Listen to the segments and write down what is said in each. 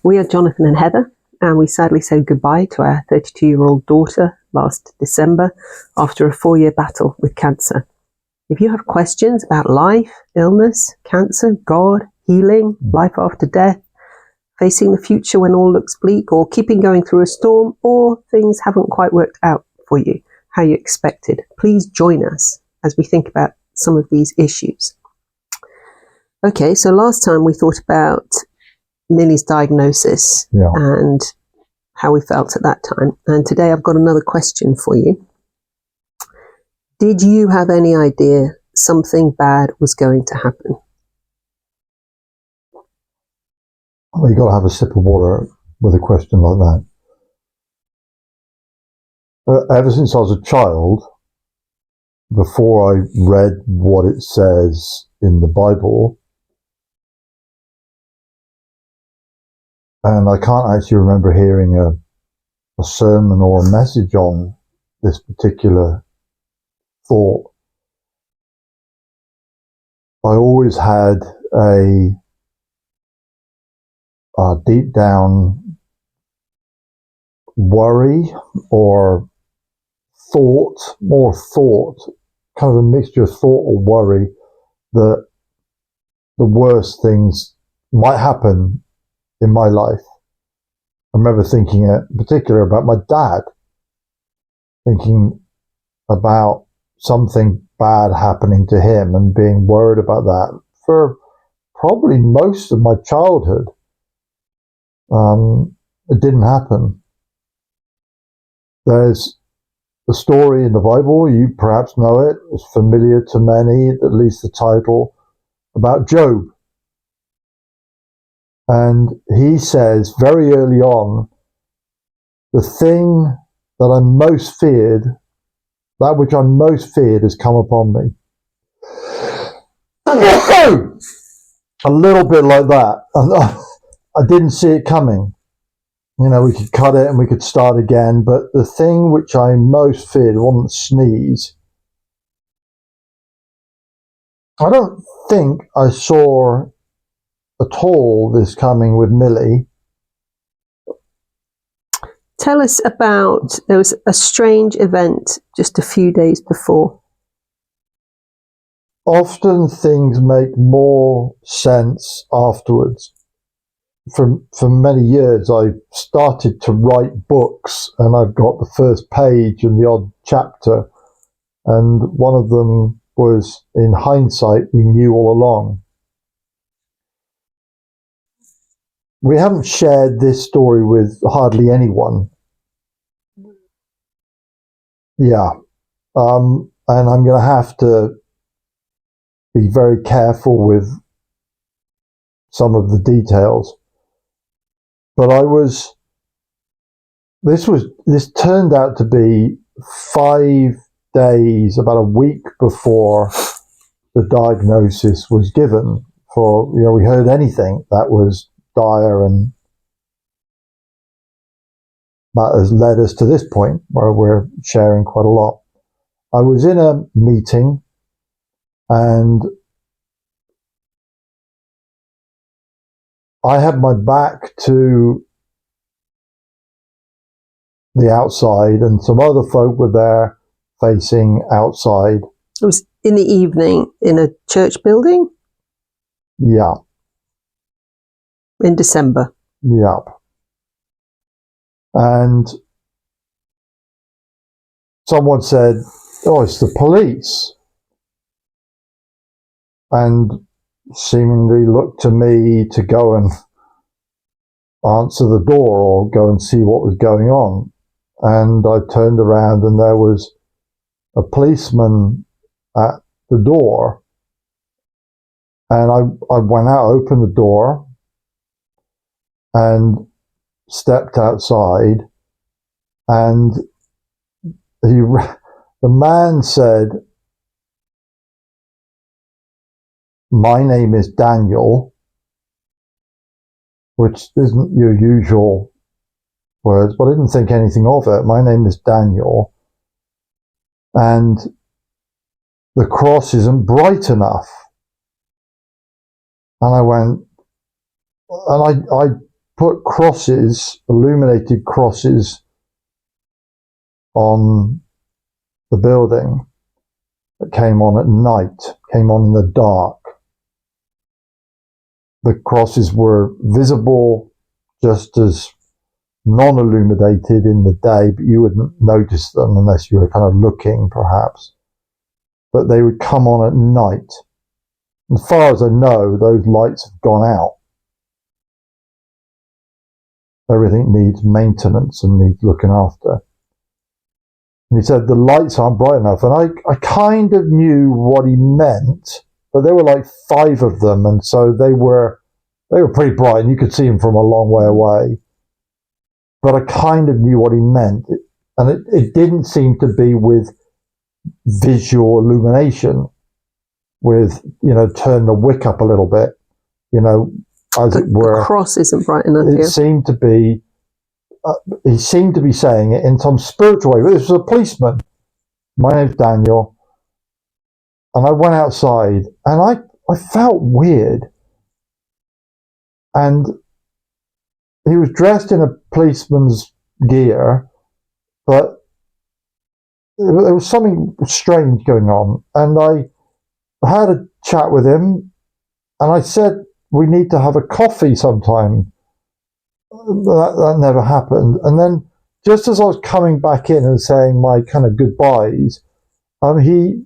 We are Jonathan and Heather, and we sadly said goodbye to our 32-year-old daughter last December after a 4-year battle with cancer. If you have questions about life, illness, cancer, God, healing, life after death, facing the future when all looks bleak, or keeping going through a storm, or things haven't quite worked out for you how you expected, please join us as we think about some of these issues. Okay, so last time we thought about Millie's diagnosis and how we felt at that time. And today I've got another question for you. Did you have any idea something bad was going to happen? Well, you've got to have a sip of water with a question like that. Ever since I was a child, before I read what it says in the Bible, and I can't actually remember hearing a sermon or a message on this particular thought, I always had a deep down worry or more thought, kind of a mixture of thought or worry that the worst things might happen in my life. I remember thinking in particular about my dad, thinking about something bad happening to him and being worried about that for probably most of my childhood. It didn't happen. There's a story in the Bible, you perhaps know it, it's familiar to many, at least the title, about Job. And he says very early on, the thing that I most feared, that which I most feared has come upon me. A little bit like that. I didn't see it coming. You know, we could cut it and we could start again, but the thing which I most feared, wasn't sneeze. I don't think I saw at all this coming with Millie. Tell us about, there was a strange event just a few days before. Often things make more sense afterwards. For many years, I started to write books, and I've got the first page and the odd chapter, and one of them was, in hindsight, we knew all along. We haven't shared this story with hardly anyone. Yeah. And I'm going to have to be very careful with some of the details. But this turned out to be 5 days, about a week before the diagnosis was given. We heard anything that was dire, and that has led us to this point where we're sharing quite a lot. I was in a meeting, and I had my back to the outside, and some other folk were there facing outside. It was in the evening in a church building? Yeah. In December? Yeah. And someone said, "Oh, it's the police," and seemingly looked to me to go and answer the door or go and see what was going on. And I turned around, and there was a policeman at the door. And I went out, opened the door, and stepped outside. And the man said, "My name is Daniel," which isn't your usual words, but I didn't think anything of it. "My name is Daniel, and the cross isn't bright enough." And I went, and put crosses, illuminated crosses, on the building that came on at night, came on in the dark. The crosses were visible just as non-illuminated in the day, but you wouldn't notice them unless you were kind of looking, perhaps. But they would come on at night. As far as I know, those lights have gone out. Everything needs maintenance and needs looking after. And he said the lights aren't bright enough. And I kind of knew what he meant, but there were like 5 of them, and so they were pretty bright, and you could see them from a long way away. But I kind of knew what he meant, and it didn't seem to be with visual illumination, with, turn the wick up a little bit, as it were. The cross isn't bright enough. It seemed to be, he seemed to be saying it in some spiritual way. This was a policeman. My name's Daniel. And I went outside, and I felt weird. And he was dressed in a policeman's gear, but there was something strange going on. And I had a chat with him, and I said, we need to have a coffee sometime. That never happened. And then just as I was coming back in and saying my kind of goodbyes, he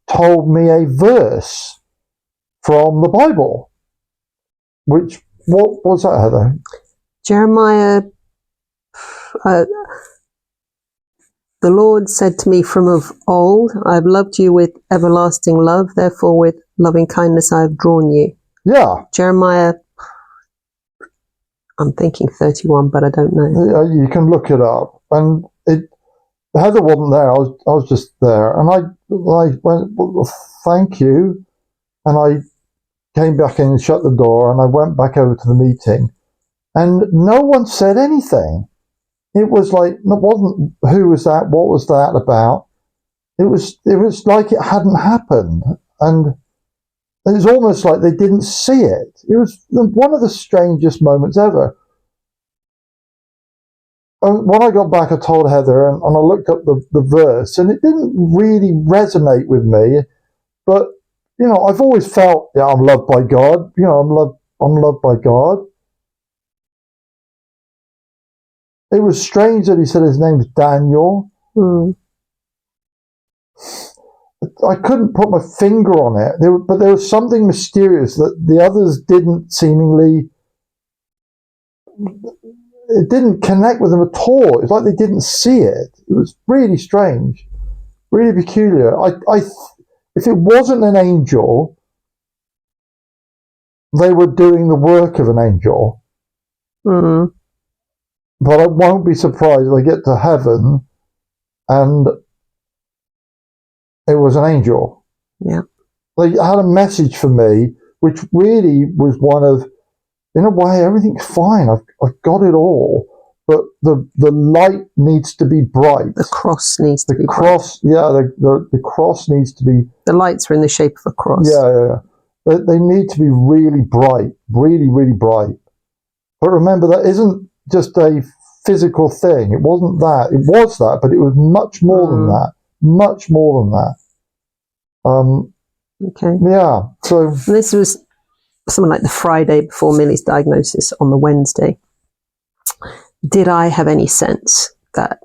told me a verse from the Bible. What was that, Heather? Jeremiah, the Lord said to me from of old, I have loved you with everlasting love, therefore with loving kindness I have drawn you. Yeah. Jeremiah, I'm thinking 31, but I don't know. You can look it up. And Heather wasn't there, I was just there. And I went, well, thank you. And I came back in and shut the door, and I went back over to the meeting, and no one said anything. It was like, it wasn't who was that, what was that about. It was like it hadn't happened, and it was almost like they didn't see it. It was one of the strangest moments ever. And when I got back, I told Heather, and I looked up the verse, and it didn't really resonate with me, but I've always felt, I'm loved by God. I'm loved by God. It was strange that he said his name's Daniel. I couldn't put my finger on it, but there was something mysterious that the others didn't seemingly. It didn't connect with them at all. It's like they didn't see it. It was really strange, really peculiar. If it wasn't an angel, they were doing the work of an angel. Mm-hmm. But I won't be surprised if I get to heaven and it was an angel. Yeah. They had a message for me, which really was one of, in a way, everything's fine. I've got it all. But the light needs to be bright. The cross needs to be bright. The cross needs to be... The lights are in the shape of a cross. Yeah. They need to be really bright, really, really bright. But remember, that isn't just a physical thing. It wasn't that. It was that, but it was much more than that. Much more than that. Okay. Yeah. So this was something like the Friday before Millie's diagnosis on the Wednesday. Did I have any sense that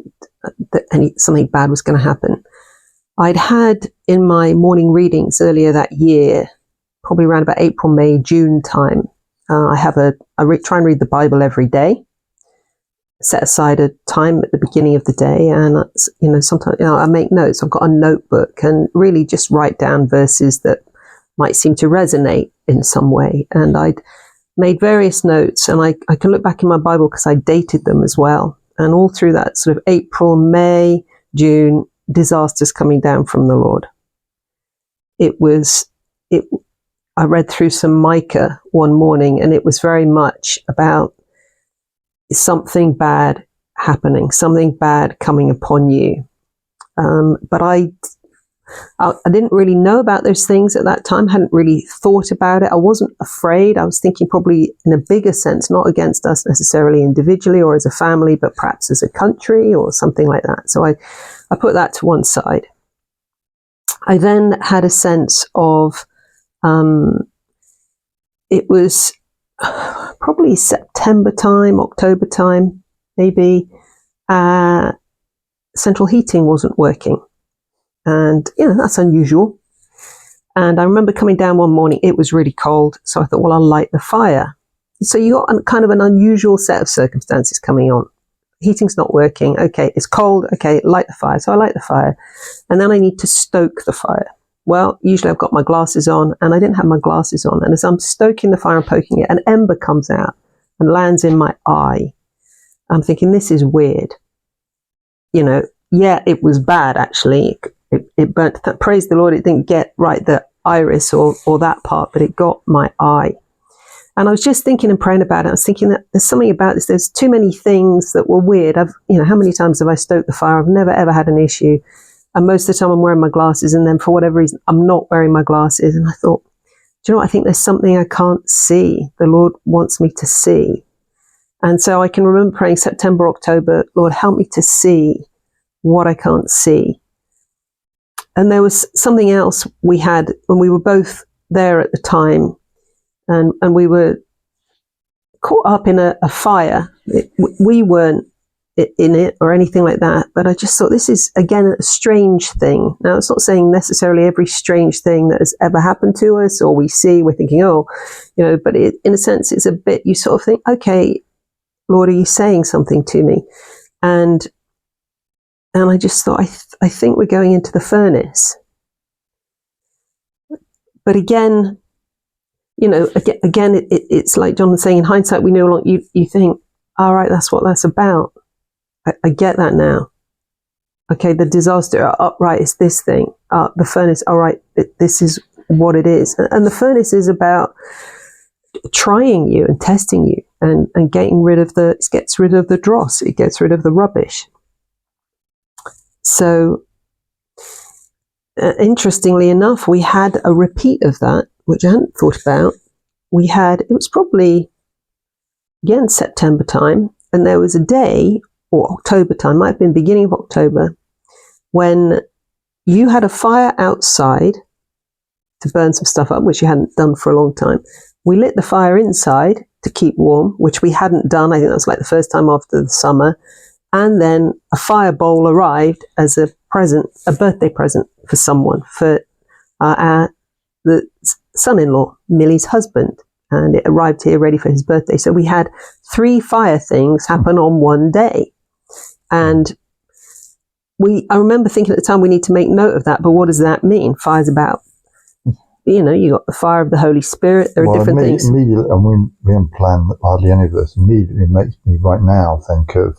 something bad was going to happen? I'd had in my morning readings earlier that year, probably around about April, May, June time, I try and read the Bible every day. Set aside a time at the beginning of the day, and sometimes I make notes. I've got a notebook and really just write down verses that might seem to resonate in some way. And I'd made various notes, and I can look back in my Bible because I dated them as well. And all through that sort of April, May, June, disasters coming down from the Lord. I read through some Micah one morning, and it was very much about something bad happening, something bad coming upon you. But I didn't really know about those things at that time, hadn't really thought about it. I wasn't afraid. I was thinking probably in a bigger sense, not against us necessarily individually or as a family, but perhaps as a country or something like that. So I put that to one side. I then had a sense of, it was probably September time, October time, maybe, central heating wasn't working. And, that's unusual. And I remember coming down one morning, it was really cold. So I thought, well, I'll light the fire. So you got kind of an unusual set of circumstances coming on. Heating's not working. Okay, it's cold. Okay, light the fire. So I light the fire. And then I need to stoke the fire. Well, usually I've got my glasses on, and I didn't have my glasses on. And as I'm stoking the fire and poking it, an ember comes out and lands in my eye. I'm thinking, this is weird. Yeah, it was bad, actually. It burnt. Praise the Lord, it didn't get right the iris or that part, but it got my eye. And I was just thinking and praying about it. I was thinking that there's something about this. There's too many things that were weird. How many times have I stoked the fire? I've never, ever had an issue. And most of the time I'm wearing my glasses, and then for whatever reason, I'm not wearing my glasses. And I thought, do you know what? I think there's something I can't see. The Lord wants me to see. And so I can remember praying September, October, Lord, help me to see what I can't see. And there was something else we had when we were both there at the time, and we were caught up in a fire. We weren't in it or anything like that, but I just thought, this is, again, a strange thing. Now, it's not saying necessarily every strange thing that has ever happened to us or we see, we're thinking, but in a sense, it's a bit, you sort of think, okay, Lord, are you saying something to me? And I just thought, I think we're going into the furnace. But again, it's like John was saying, in hindsight, we no longer, you think, all right, that's what that's about. I get that now. Okay, the disaster, right, it's this thing. The furnace, all right, this is what it is. And the furnace is about trying you and testing you and getting rid of it gets rid of the dross, it gets rid of the rubbish. So, interestingly enough, we had a repeat of that, which I hadn't thought about. It was probably, again, September time, and there was a day, or October time, might have been beginning of October, when you had a fire outside to burn some stuff up, which you hadn't done for a long time. We lit the fire inside to keep warm, which we hadn't done. I think that was like the first time after the summer. And then a fire bowl arrived as a present, a birthday present for someone, for the son-in-law, Millie's husband. And it arrived here ready for his birthday. So we had 3 fire things happen on one day. And I remember thinking at the time, we need to make note of that. But what does that mean? Fire's about, you got the fire of the Holy Spirit. There are different things. Immediately, and we haven't planned hardly any of this. Immediately makes me right now think of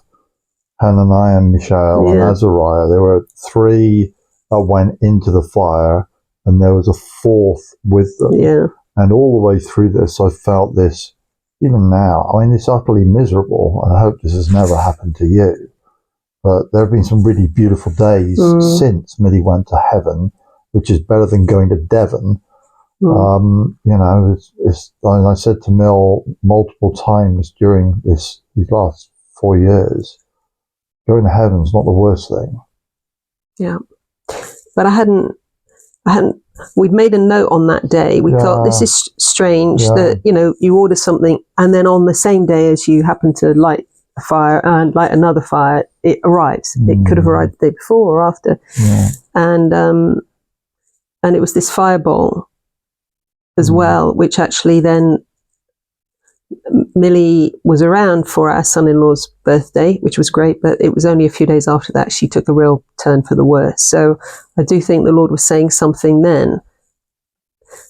Hananiah, Mishael, and Azariah. There were 3 that went into the fire, and there was a 4th with them. Yeah. And all the way through this, I felt this, even now, I mean, it's utterly miserable. I hope this has never happened to you. But there have been some really beautiful days since Millie went to heaven, which is better than going to Devon. I said to Mill multiple times during these last 4 years, going to heaven's not the worst thing. Yeah. But I hadn't, we'd made a note on that day. We thought, this is strange that, you order something and then on the same day as you happen to light a fire and light another fire, it arrives. It could have arrived the day before or after. Yeah. And it was this fireball as well, which actually then Millie was around for our son-in-law's birthday, which was great, but it was only a few days after that she took a real turn for the worse. So I do think the Lord was saying something then.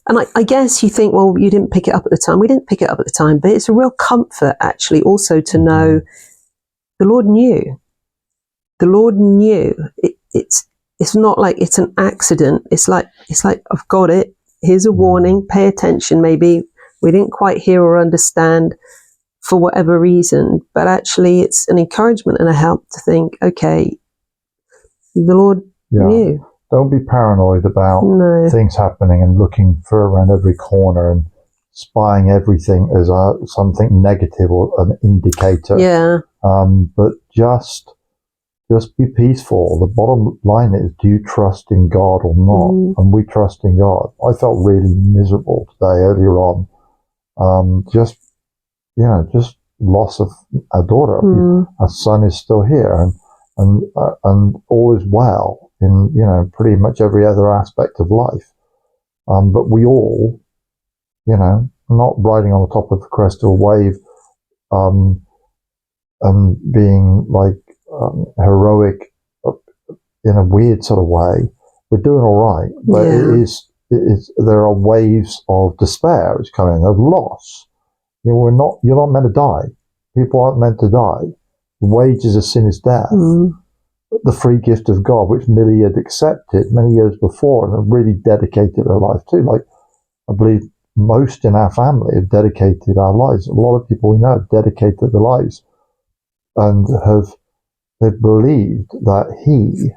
And I guess you think, well, you didn't pick it up at the time. We didn't pick it up at the time, but it's a real comfort actually also to know the Lord knew. The Lord knew. It's not like it's an accident. It's like I've got it. Here's a warning. Pay attention. Maybe we didn't quite hear or understand for whatever reason, but actually it's an encouragement and a help to think, okay, the Lord knew. Don't be paranoid about things happening and looking for around every corner and spying everything as something negative or an indicator. Yeah. But just be peaceful. The bottom line is, do you trust in God or not? And we trust in God. I felt really miserable today earlier on. Just loss of our daughter. Our son is still here, and all is well in pretty much every other aspect of life. But we all, not riding on the top of the crest of a wave, and being like heroic in a weird sort of way. We're doing all right, but it is there are waves of despair which come in, of loss. You're not meant to die. People aren't meant to die. The wages of sin is death. The free gift of God, which Millie had accepted many years before and had really dedicated her life to. Like, I believe most in our family have dedicated our lives. A lot of people we know have dedicated their lives and they've believed that He,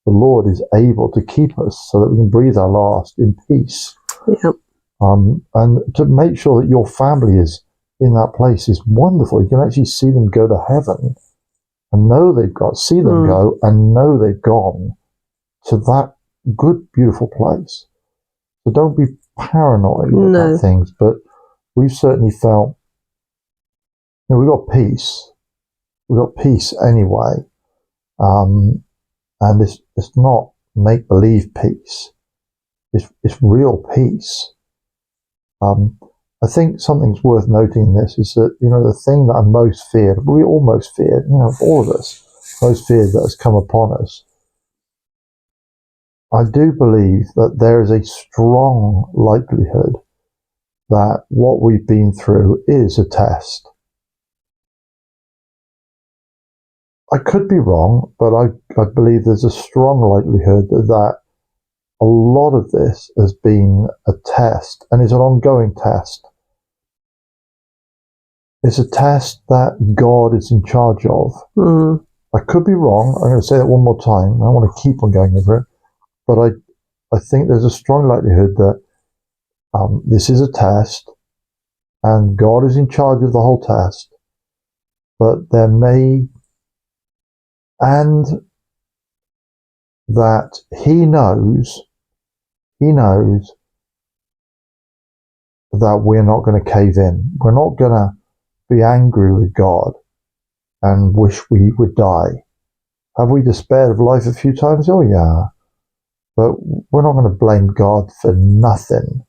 the Lord, is able to keep us so that we can breathe our last in peace. Yep. And to make sure that your family is in that place is wonderful. You can actually see them go to heaven and know see them go and know they've gone to that good, beautiful place. So don't be paranoid about things, but we've certainly felt, we've got peace. We've got peace anyway. And it's not make-believe peace. It's real peace. I think something's worth noting in this is that, the thing that I most feared, we all most feared, all of us, most feared that has come upon us. I do believe that there is a strong likelihood that what we've been through is a test. I could be wrong, but I believe there's a strong likelihood that a lot of this has been a test and is an ongoing test. It's a test that God is in charge of. I could be wrong. I'm going to say that one more time. I want to keep on going over it. But I think there's a strong likelihood that this is a test and God is in charge of the whole test. But there may, and that He knows that we're not going to cave in. We're not going to be angry with God and wish we would die. Have we despaired of life a few times? Oh yeah. But we're not going to blame God for nothing.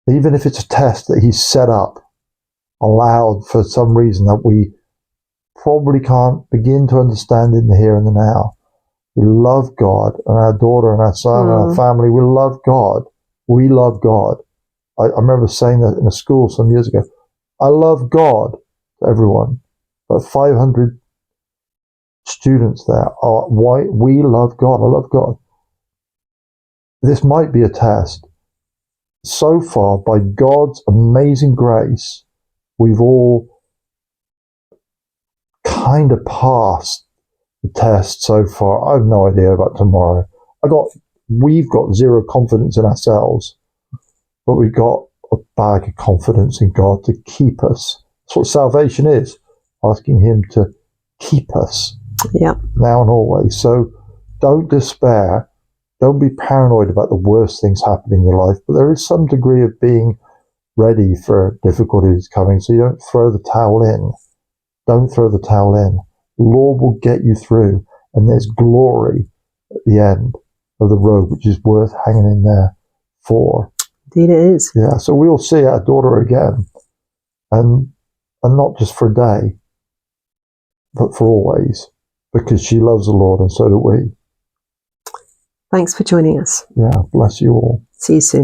Even if it's a test that He's set up, allowed for some reason that we probably can't begin to understand in the here and the now. We love God and our daughter and our son and our family. We love God. We love God. I remember saying that in a school some years ago. I love God to everyone. But 500 students there are why we love God. I love God. This might be a test. So far, by God's amazing grace, we've all kind of passed the test so far. I have no idea about tomorrow. We've got zero confidence in ourselves, but we've got a bag of confidence in God to keep us. That's what salvation is, asking Him to keep us now and always. So don't despair. Don't be paranoid about the worst things happening in your life, but there is some degree of being ready for difficulties coming, so you don't throw the towel in. Don't throw the towel in. The Lord will get you through, and there's glory at the end of the road, which is worth hanging in there for. Indeed it is. Yeah, so we'll see our daughter again, and not just for a day, but for always, because she loves the Lord, and so do we. Thanks for joining us. Yeah, bless you all. See you soon.